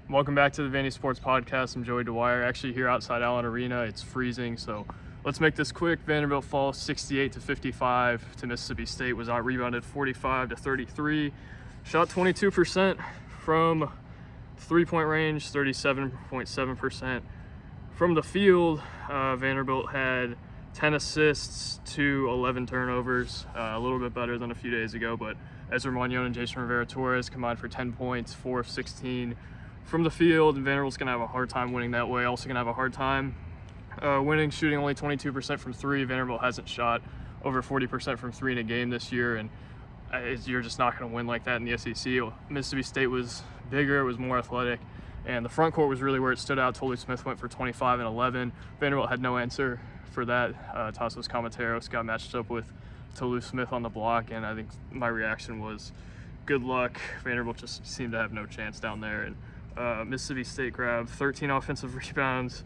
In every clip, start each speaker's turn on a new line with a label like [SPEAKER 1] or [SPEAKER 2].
[SPEAKER 1] Welcome back to the Vandy Sports Podcast. I'm Joey Dwyer, actually here outside Allen Arena. It's freezing, so let's make this quick. Vanderbilt falls 68-55 to Mississippi State, was out-rebounded 45-33, shot 22% from three-point range, 37.7% from the field. Vanderbilt had 10 assists to 11 turnovers, a little bit better than a few days ago, but Ezra Manjon and Jason Rivera-Torres combined for 10 points, 4 of 16 from the field, and Vanderbilt's going to have a hard time winning that way. Also going to have a hard time winning, shooting only 22% from three. Vanderbilt hasn't shot over 40% from three in a game this year, and you're just not going to win like that in the SEC. Mississippi State was bigger, it was more athletic, and the front court was really where it stood out. Tolu Smith went for 25 and 11. Vanderbilt had no answer for that. Tassos Camateros got matched up with Tolu Smith on the block, and I think my reaction was good luck. Vanderbilt just seemed to have no chance down there, and Mississippi State grabbed 13 offensive rebounds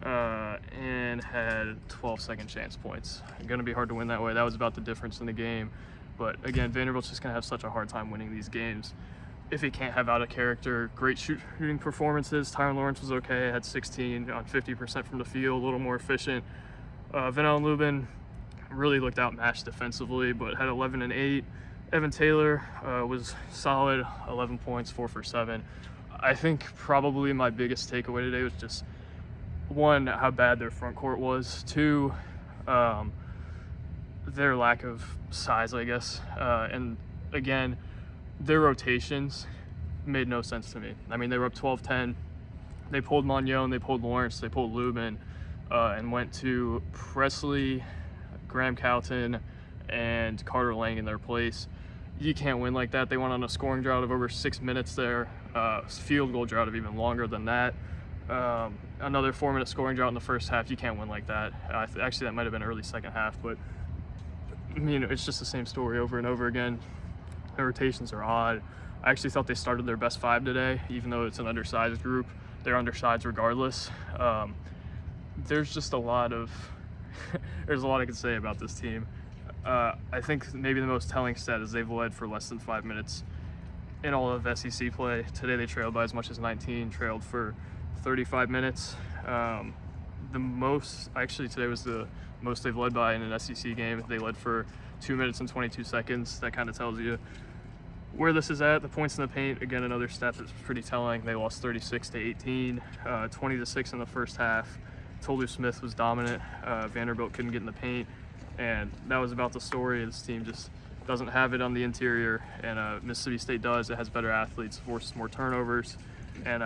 [SPEAKER 1] and had 12 second chance points. Going to be hard to win that way. That was about the difference in the game. But again, Vanderbilt's just going to have such a hard time winning these games if he can't have out of character, great shooting performances. Tyron Lawrence was okay, had 16 on 50% from the field, a little more efficient. Vanell Lubin really looked outmatched defensively, but had 11 and 8. Evan Taylor was solid, 11 points, 4 for 7. I think probably my biggest takeaway today was just, one, how bad their front court was. Two, their lack of size, I guess. And again, their rotations made no sense to me. I mean, they were up 12-10. They pulled Manjon, they pulled Lawrence, they pulled Lubin, and went to Presley, Graham Cowton, and Carter Lang in their place. You can't win like that. They went on a scoring drought of over 6 minutes there. Field goal drought of even longer than that. Another 4-minute scoring drought in the first half. You can't win like that. Actually, that might have been early second half, but I mean, it's just the same story over and over again. The rotations are odd. I actually thought they started their best 5 today, even though it's an undersized group. They're undersized regardless. There's just a lot of there's a lot I could say about this team. I think maybe the most telling stat is they've led for less than 5 minutes in all of SEC play. Today they trailed by as much as 19, trailed for 35 minutes. Today was the most they've led by in an SEC game. They led for 2 minutes and 22 seconds. That kind of tells you where this is at. The points in the paint, again, another stat that's pretty telling. They lost 36-18, 20-6 in the first half. Tolu Smith was dominant. Vanderbilt couldn't get in the paint, and that was about the story. This team just doesn't have it on the interior, and Mississippi State does. It has better athletes, forces more turnovers, and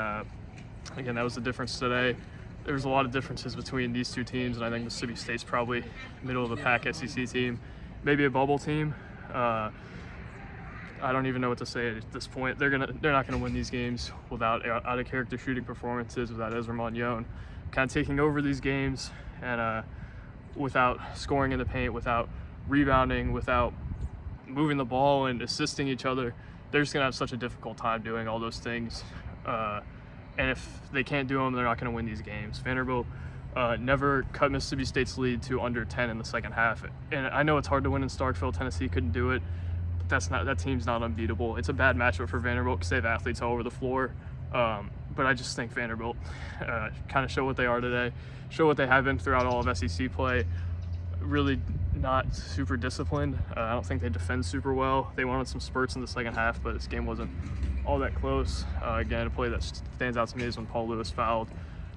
[SPEAKER 1] again, that was the difference today. There's a lot of differences between these two teams, and I think Mississippi State's probably middle of the pack SEC team, maybe a bubble team. I don't even know what to say at this point. They're not gonna win these games without out of character shooting performances, without Ezra Manjon kind of taking over these games, and without scoring in the paint, without rebounding, without moving the ball and assisting each other. They're just gonna have such a difficult time doing all those things. And if they can't do them, they're not going to win these games. Vanderbilt never cut Mississippi State's lead to under 10 in the second half. And I know it's hard to win in Starkville. Tennessee couldn't do it, but that team's not unbeatable. It's a bad matchup for Vanderbilt because they have athletes all over the floor. But I just think Vanderbilt kind of show what they are today, show what they have been throughout all of SEC play. Really not super disciplined. I don't think they defend super well. They wanted some spurts in the second half, but this game wasn't all that close. Again, a play that stands out to me is when Paul Lewis fouled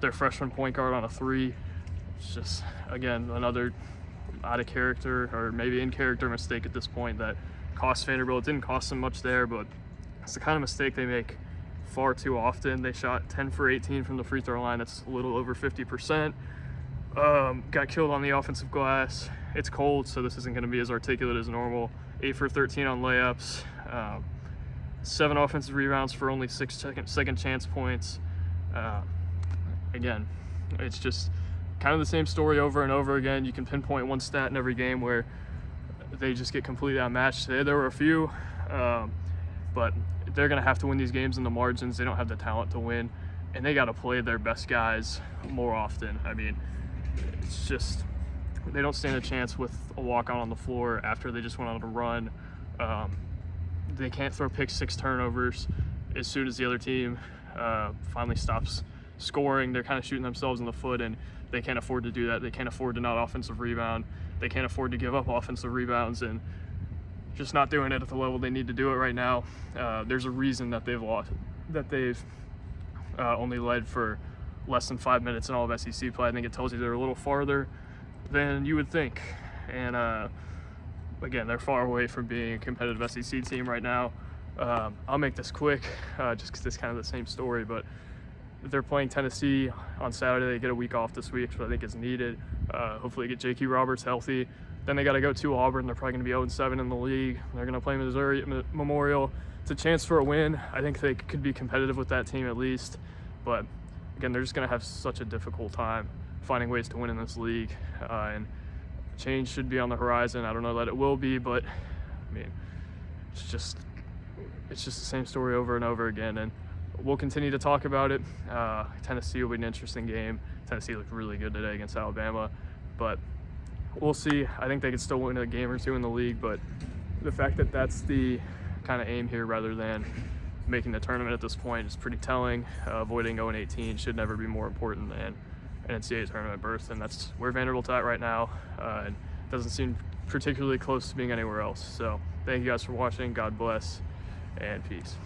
[SPEAKER 1] their freshman point guard on a 3. It's just, again, another out of character or maybe in character mistake at this point that cost Vanderbilt. It didn't cost them much there, but it's the kind of mistake they make far too often. They shot 10 for 18 from the free throw line. That's a little over 50%. Got killed on the offensive glass. It's cold, so this isn't going to be as articulate as normal. 8 for 13 on layups. 7 offensive rebounds for only 6 second chance points. Again, it's just kind of the same story over and over again. You can pinpoint one stat in every game where they just get completely outmatched. Today there were a few, but they're going to have to win these games in the margins. They don't have the talent to win, and they got to play their best guys more often. I mean, it's just they don't stand a chance with a walk-on on the floor after they just went on a run. They can't throw pick 6 turnovers. as soon as the other team finally stops scoring, they're kind of shooting themselves in the foot, and they can't afford to do that. They can't afford to not offensive rebound. They can't afford to give up offensive rebounds, and just not doing it at the level they need to do it right now. There's a reason that they've lost, that they've only led for less than 5 minutes in all of SEC play. I think it tells you they're a little farther than you would think. And again, they're far away from being a competitive SEC team right now. I'll make this quick, just because it's kind of the same story, but they're playing Tennessee on Saturday. They get a week off this week, so I think it's needed. Hopefully get J.Q. Roberts healthy. Then they got to go to Auburn. They're probably going to be 0-7 in the league. They're going to play Missouri at Memorial. It's a chance for a win. I think they could be competitive with that team at least. But again, they're just going to have such a difficult time finding ways to win in this league. And change should be on the horizon. I don't know that it will be, but I mean, it's just the same story over and over again. And we'll continue to talk about it. Tennessee will be an interesting game. Tennessee looked really good today against Alabama, but we'll see. I think they could still win a game or two in the league, but the fact that that's the kind of aim here rather than making the tournament at this point is pretty telling. Avoiding 0-18 should never be more important than an NCAA tournament berth, and that's where Vanderbilt's at right now. It doesn't seem particularly close to being anywhere else. So thank you guys for watching. God bless, and peace.